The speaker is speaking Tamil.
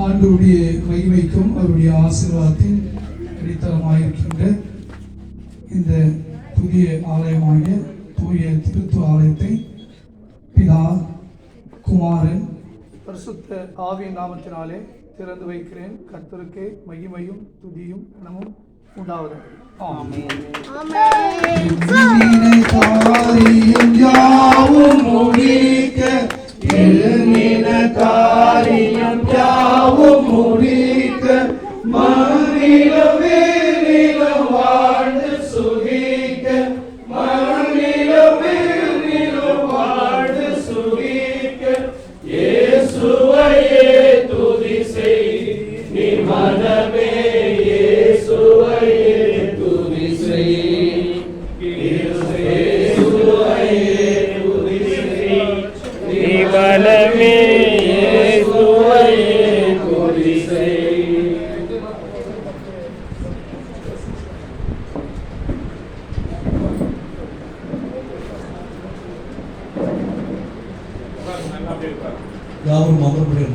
ஆண்டவருடைய மகிமைக்கும் அவருடைய ஆசீர்வாதத்தின் அடித்தளமாயிருக்கின்ற இந்த புதிய ஆலயமாகிய தூய திருத்துவ ஆலயத்தை பிதா குமாரன் பரிசுத்த ஆவியின் நாமத்தினாலே திறந்து வைக்கிறேன். கர்த்தருக்கே மகிமையும் துதியும் கனமும் உண்டாவது. காரியம் யாவும் முடிக்க காரியம் யாவும் முடிக்க மனிதவே நிலம் வாழ்ந்து சுகிக்க மனிதவே நிலம் வாழ்ந்து சுகிக்க இயேசுவையே துதி செய் நீ மனமே இயேசுவையே துதி செய் இயேசுவையே துதி செய் நீ மனமே இயேசுவையே துதி செய். யாரும் அமர்வுடைய